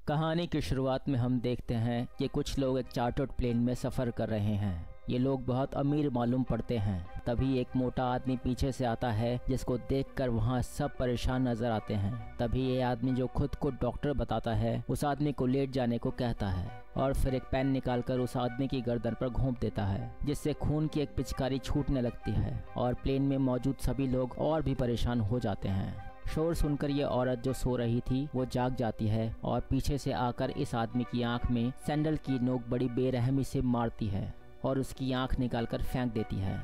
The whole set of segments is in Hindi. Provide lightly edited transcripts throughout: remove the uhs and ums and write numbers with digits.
कहानी की शुरुआत में हम देखते हैं कि कुछ लोग एक चार्टर्ड प्लेन में सफ़र कर रहे हैं। ये लोग बहुत अमीर मालूम पड़ते हैं। तभी एक मोटा आदमी पीछे से आता है जिसको देखकर वहाँ सब परेशान नजर आते हैं। तभी ये आदमी जो खुद को डॉक्टर बताता है उस आदमी को लेट जाने को कहता है और फिर एक पेन निकालकर उस आदमी की गर्दन पर घोंप देता है, जिससे खून की एक पिचकारी छूटने लगती है और प्लेन में मौजूद सभी लोग और भी परेशान हो जाते हैं। शोर सुनकर ये औरत जो सो रही थी वो जाग जाती है और पीछे से आकर इस आदमी की आंख में सैंडल की नोक बड़ी बेरहमी से मारती है और उसकी आंख निकालकर फेंक देती है।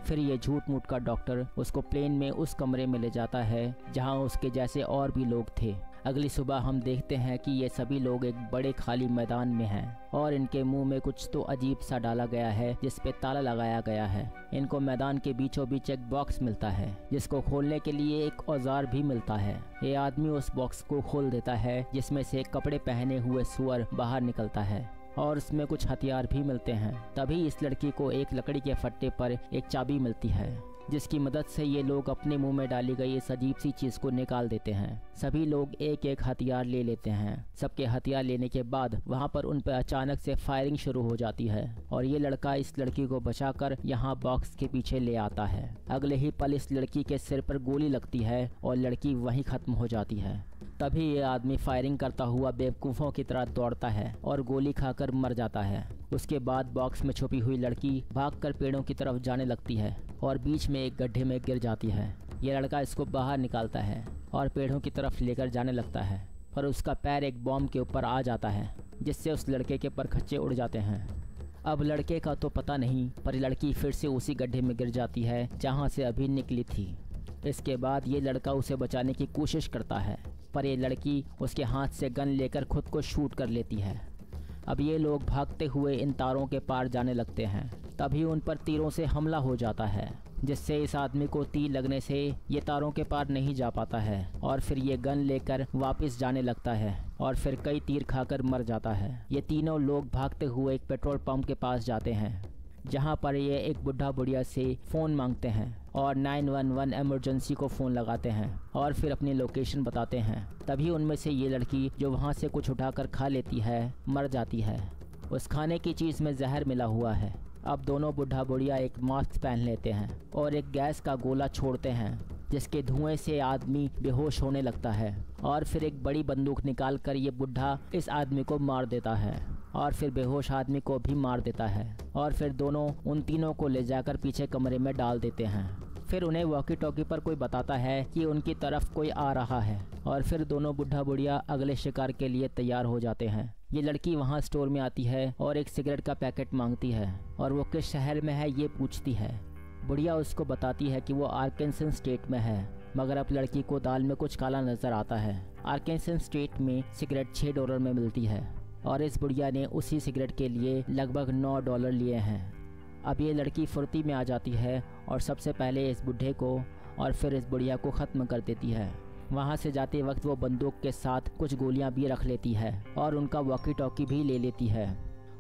फिर ये झूठ मूठ का डॉक्टर उसको प्लेन में उस कमरे में ले जाता है जहां उसके जैसे और भी लोग थे। अगली सुबह हम देखते हैं कि ये सभी लोग एक बड़े खाली मैदान में हैं और इनके मुंह में कुछ तो अजीब सा डाला गया है जिस पे ताला लगाया गया है। इनको मैदान के बीचों बीच एक बॉक्स मिलता है जिसको खोलने के लिए एक औजार भी मिलता है। ये आदमी उस बॉक्स को खोल देता है जिसमें से कपड़े पहने हुए सुअर बाहर निकलता है और उसमें कुछ हथियार भी मिलते हैं। तभी इस लड़की को एक लकड़ी के फट्टे पर एक चाबी मिलती है जिसकी मदद से ये लोग अपने मुंह में डाली गई इस अजीब सी चीज को निकाल देते हैं। सभी लोग एक एक हथियार ले लेते हैं। सबके हथियार लेने के बाद वहां पर उन पर अचानक से फायरिंग शुरू हो जाती है और ये लड़का इस लड़की को बचाकर यहाँ बॉक्स के पीछे ले आता है। अगले ही पल इस लड़की के सिर पर गोली लगती है और लड़की वहीं खत्म हो जाती है। तभी ये आदमी फायरिंग करता हुआ बेवकूफ़ों की तरह दौड़ता है और गोली खाकर मर जाता है। उसके बाद बॉक्स में छुपी हुई लड़की भागकर पेड़ों की तरफ जाने लगती है और बीच में एक गड्ढे में गिर जाती है। ये लड़का इसको बाहर निकालता है और पेड़ों की तरफ लेकर जाने लगता है, पर उसका पैर एक बॉम्ब के ऊपर आ जाता है जिससे उस लड़के के परखच्चे उड़ जाते हैं। अब लड़के का तो पता नहीं, पर लड़की फिर से उसी गड्ढे में गिर जाती है जहाँ से अभी निकली थी। इसके बाद ये लड़का उसे बचाने की कोशिश करता है, पर ये लड़की उसके हाथ से गन लेकर खुद को शूट कर लेती है। अब ये लोग भागते हुए इन तारों के पार जाने लगते हैं। तभी उन पर तीरों से हमला हो जाता है जिससे इस आदमी को तीर लगने से ये तारों के पार नहीं जा पाता है और फिर ये गन लेकर वापस जाने लगता है और फिर कई तीर खाकर मर जाता है। ये तीनों लोग भागते हुए एक पेट्रोल पंप के पास जाते हैं जहाँ पर ये एक बुढ़ा बुढ़िया से फ़ोन मांगते हैं और 911 इमरजेंसी को फ़ोन लगाते हैं और फिर अपनी लोकेशन बताते हैं। तभी उनमें से ये लड़की जो वहाँ से कुछ उठाकर खा लेती है मर जाती है। उस खाने की चीज़ में जहर मिला हुआ है। अब दोनों बुढ़ा बुढ़िया एक मास्क पहन लेते हैं और एक गैस का गोला छोड़ते हैं जिसके धुएं से आदमी बेहोश होने लगता है और फिर एक बड़ी बंदूक निकालकर ये बुढ़ा इस आदमी को मार देता है और फिर बेहोश आदमी को भी मार देता है और फिर दोनों उन तीनों को ले जाकर पीछे कमरे में डाल देते हैं। फिर उन्हें वॉकी टॉकी पर कोई बताता है कि उनकी तरफ कोई आ रहा है और फिर दोनों बुढ़ा बुढ़िया अगले शिकार के लिए तैयार हो जाते हैं। ये लड़की वहाँ स्टोर में आती है और एक सिगरेट का पैकेट मांगती है और वो किस शहर में है ये पूछती है। बुढ़िया उसको बताती है कि वो आर्कांसस स्टेट में है, मगर अब लड़की को दाल में कुछ काला नजर आता है। आर्कांसस स्टेट में सिगरेट $6 में मिलती है और इस बुढ़िया ने उसी सिगरेट के लिए लगभग $9 लिए हैं। अब ये लड़की फुर्ती में आ जाती है और सबसे पहले इस बुढ़े को और फिर इस बुढ़िया को ख़त्म कर देती है। वहाँ से जाते वक्त वो बंदूक के साथ कुछ गोलियाँ भी रख लेती है और उनका वॉकी टॉकी भी ले लेती है।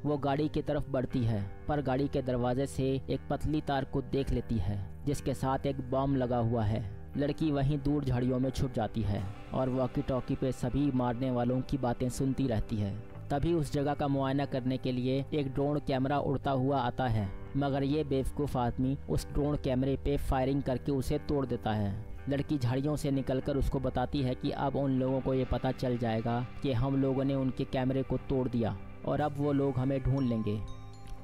वो गाड़ी की तरफ बढ़ती है, पर गाड़ी के दरवाजे से एक पतली तार को देख लेती है जिसके साथ एक बॉम्ब लगा हुआ है। लड़की वहीं दूर झाड़ियों में छुप जाती है और वॉकी टॉकी पे सभी मारने वालों की बातें सुनती रहती है। तभी उस जगह का मुआयना करने के लिए एक ड्रोन कैमरा उड़ता हुआ आता है, मगर ये बेवकूफ़ आदमी उस ड्रोन कैमरे पे फायरिंग करके उसे तोड़ देता है। लड़की झाड़ियों से निकलकर उसको बताती है कि अब उन लोगों को ये पता चल जाएगा कि हम लोगों ने उनके कैमरे को तोड़ दिया और अब वो लोग हमें ढूंढ लेंगे।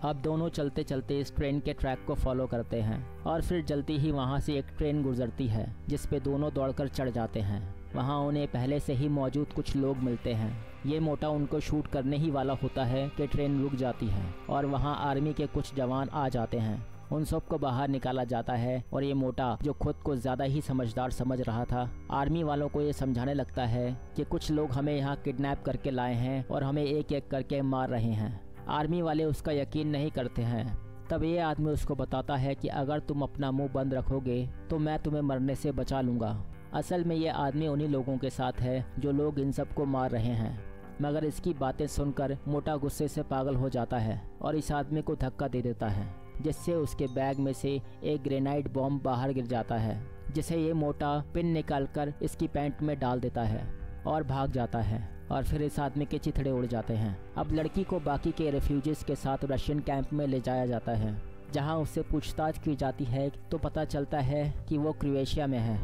अब दोनों चलते चलते इस ट्रेन के ट्रैक को फॉलो करते हैं और फिर जल्दी ही वहाँ से एक ट्रेन गुजरती है जिस पे दोनों दौड़कर चढ़ जाते हैं। वहाँ उन्हें पहले से ही मौजूद कुछ लोग मिलते हैं। ये मोटा उनको शूट करने ही वाला होता है कि ट्रेन रुक जाती है और वहाँ आर्मी के कुछ जवान आ जाते हैं। उन सबको बाहर निकाला जाता है और ये मोटा जो खुद को ज़्यादा ही समझदार समझ रहा था, आर्मी वालों को ये समझाने लगता है कि कुछ लोग हमें यहाँ किडनैप करके लाए हैं और हमें एक एक करके मार रहे हैं। आर्मी वाले उसका यकीन नहीं करते हैं। तब ये आदमी उसको बताता है कि अगर तुम अपना मुंह बंद रखोगे तो मैं तुम्हें मरने से बचा लूँगा। असल में ये आदमी उन्हीं लोगों के साथ है जो लोग इन सबको मार रहे हैं। मगर इसकी बातें सुनकर मोटा गुस्से से पागल हो जाता है और इस आदमी को धक्का दे देता है जिससे उसके बैग में से एक ग्रेनाइड बॉम्ब बाहर गिर जाता है, जिसे ये मोटा पिन निकालकर इसकी पैंट में डाल देता है और भाग जाता है। और फिर इस आदमी के चिथड़े उड़ जाते हैं। अब लड़की को बाकी के रेफ्यूजीज के साथ रशियन कैंप में ले जाया जाता है, जहां उससे पूछताछ की जाती है तो पता चलता है कि वो क्रोएशिया में है।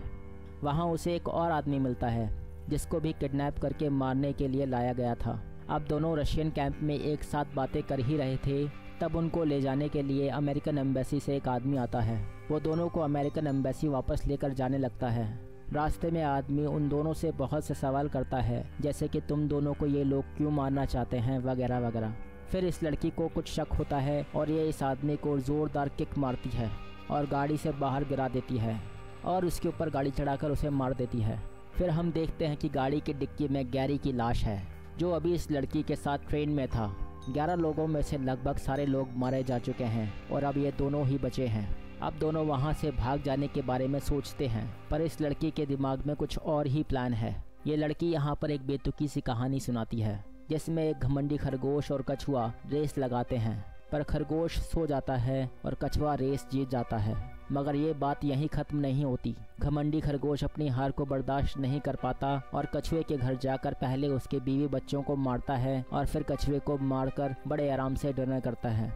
वहां उसे एक और आदमी मिलता है जिसको भी किडनैप करके मारने के लिए लाया गया था। अब दोनों रशियन कैंप में एक साथ बातें कर ही रहे थे, तब उनको ले जाने के लिए अमेरिकन एम्बेसी से एक आदमी आता है। वो दोनों को अमेरिकन एम्बेसी वापस लेकर जाने लगता है। रास्ते में आदमी उन दोनों से बहुत से सवाल करता है, जैसे कि तुम दोनों को ये लोग क्यों मारना चाहते हैं वगैरह वगैरह। फिर इस लड़की को कुछ शक होता है और ये इस आदमी को ज़ोरदार किक मारती है और गाड़ी से बाहर गिरा देती है और उसके ऊपर गाड़ी चढ़ाकर उसे मार देती है। फिर हम देखते हैं कि गाड़ी की डिक्की में गैरी की लाश है, जो अभी इस लड़की के साथ ट्रेन में था। 11 लोगों में से लगभग सारे लोग मारे जा चुके हैं और अब ये दोनों ही बचे हैं। अब दोनों वहाँ से भाग जाने के बारे में सोचते हैं, पर इस लड़की के दिमाग में कुछ और ही प्लान है। ये लड़की यहाँ पर एक बेतुकी सी कहानी सुनाती है, जिसमें एक घमंडी खरगोश और कछुआ रेस लगाते हैं, पर खरगोश सो जाता है और कछुआ रेस जीत जाता है। मगर ये बात यहीं ख़त्म नहीं होती। घमंडी खरगोश अपनी हार को बर्दाश्त नहीं कर पाता और कछुए के घर जाकर पहले उसके बीवी बच्चों को मारता है और फिर कछुए को मारकर बड़े आराम से डिनर करता है।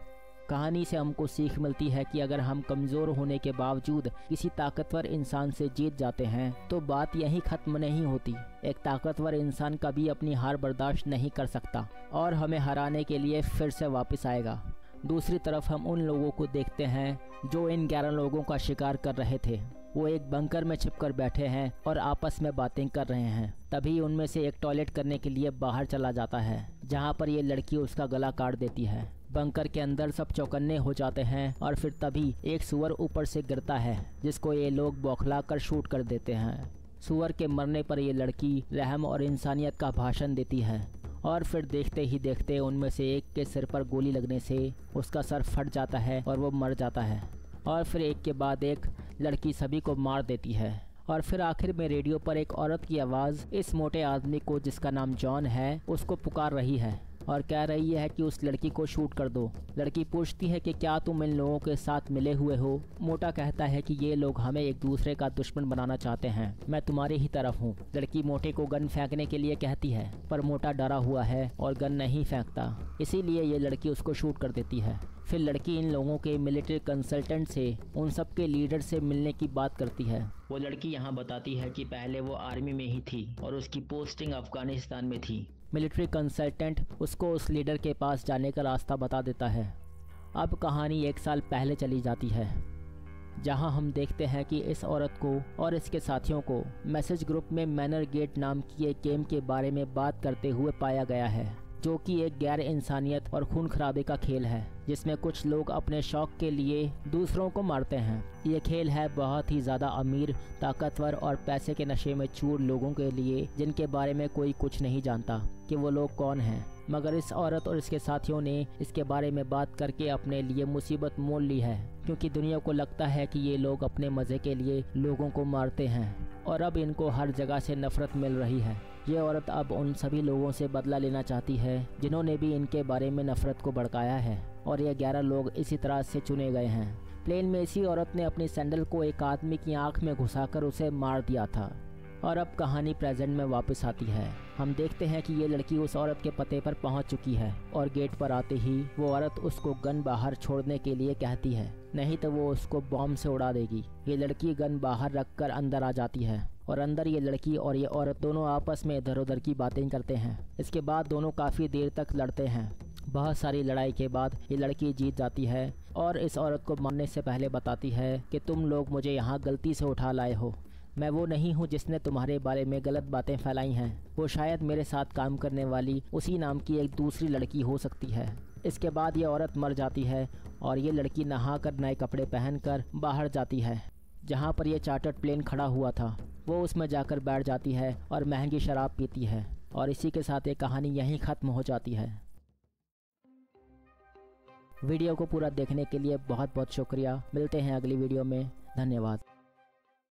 कहानी से हमको सीख मिलती है कि अगर हम कमज़ोर होने के बावजूद किसी ताकतवर इंसान से जीत जाते हैं तो बात यहीं ख़त्म नहीं होती। एक ताकतवर इंसान कभी अपनी हार बर्दाश्त नहीं कर सकता और हमें हराने के लिए फिर से वापस आएगा। दूसरी तरफ हम उन लोगों को देखते हैं जो इन 11 लोगों का शिकार कर रहे थे। वो एक बंकर में छिपकर बैठे हैं और आपस में बातें कर रहे हैं। तभी उनमें से एक टॉयलेट करने के लिए बाहर चला जाता है, जहाँ पर ये लड़की उसका गला काट देती है। बंकर के अंदर सब चौकन्ने हो जाते हैं और फिर तभी एक सुअर ऊपर से गिरता है, जिसको ये लोग बौखला कर शूट कर देते हैं। सुअर के मरने पर ये लड़की रहम और इंसानियत का भाषण देती है और फिर देखते ही देखते उनमें से एक के सिर पर गोली लगने से उसका सर फट जाता है और वो मर जाता है। और फिर एक के बाद एक लड़की सभी को मार देती है। और फिर आखिर में रेडियो पर एक औरत की आवाज़ इस मोटे आदमी को, जिसका नाम जॉन है, उसको पुकार रही है और कह रही है कि उस लड़की को शूट कर दो। लड़की पूछती है कि क्या तुम इन लोगों के साथ मिले हुए हो? मोटा कहता है कि ये लोग हमें एक दूसरे का दुश्मन बनाना चाहते हैं, मैं तुम्हारी ही तरफ हूँ। लड़की मोटे को गन फेंकने के लिए कहती है, पर मोटा डरा हुआ है और गन नहीं फेंकता, इसीलिए ये लड़की उसको शूट कर देती है। फिर लड़की इन लोगों के मिलिट्री कंसल्टेंट से, उन सब के लीडर से मिलने की बात करती है। वो लड़की यहाँ बताती है कि पहले वो आर्मी में ही थी और उसकी पोस्टिंग अफगानिस्तान में थी। मिलिट्री कंसल्टेंट उसको उस लीडर के पास जाने का रास्ता बता देता है। अब कहानी 1 साल पहले चली जाती है, जहां हम देखते हैं कि इस औरत को और इसके साथियों को मैसेज ग्रुप में मैनर गेट नाम की एक गेम के बारे में बात करते हुए पाया गया है, जो कि एक गैर इंसानियत और खून खराबे का खेल है, जिसमें कुछ लोग अपने शौक के लिए दूसरों को मारते हैं। ये खेल है बहुत ही ज़्यादा अमीर, ताकतवर और पैसे के नशे में चूर लोगों के लिए, जिनके बारे में कोई कुछ नहीं जानता कि वो लोग कौन हैं। मगर इस औरत और इसके साथियों ने इसके बारे में बात करके अपने लिए मुसीबत मोल ली है, क्योंकि दुनिया को लगता है कि ये लोग अपने मज़े के लिए लोगों को मारते हैं और अब इनको हर जगह से नफरत मिल रही है। ये औरत अब उन सभी लोगों से बदला लेना चाहती है जिन्होंने भी इनके बारे में नफरत को भड़काया है, और ये 11 लोग इसी तरह से चुने गए हैं। प्लेन में इसी औरत ने अपनी सैंडल को एक आदमी की आंख में घुसाकर उसे मार दिया था। और अब कहानी प्रेजेंट में वापस आती है। हम देखते हैं कि ये लड़की उस औरत के पते पर पहुंच चुकी है और गेट पर आते ही वो औरत उसको गन बाहर छोड़ने के लिए कहती है, नहीं तो वो उसको बॉम्ब से उड़ा देगी। ये लड़की गन बाहर रखकर अंदर आ जाती है और अंदर ये लड़की और ये औरत दोनों आपस में इधर उधर की बातें करते हैं। इसके बाद दोनों काफ़ी देर तक लड़ते हैं। बहुत सारी लड़ाई के बाद ये लड़की जीत जाती है और इस औरत को मारने से पहले बताती है कि तुम लोग मुझे यहाँ गलती से उठा लाए हो। मैं वो नहीं हूँ जिसने तुम्हारे बारे में गलत बातें फैलाई हैं। वो शायद मेरे साथ काम करने वाली उसी नाम की एक दूसरी लड़की हो सकती है। इसके बाद ये औरत मर जाती है और ये लड़की नहाकर नए कपड़े पहनकर बाहर जाती है, जहाँ पर यह चार्टर्ड प्लेन खड़ा हुआ था। वो उसमें जाकर बैठ जाती है और महंगी शराब पीती है और इसी के साथ ये कहानी यहीं ख़त्म हो जाती है। वीडियो को पूरा देखने के लिए बहुत बहुत शुक्रिया। मिलते हैं अगली वीडियो में। धन्यवाद।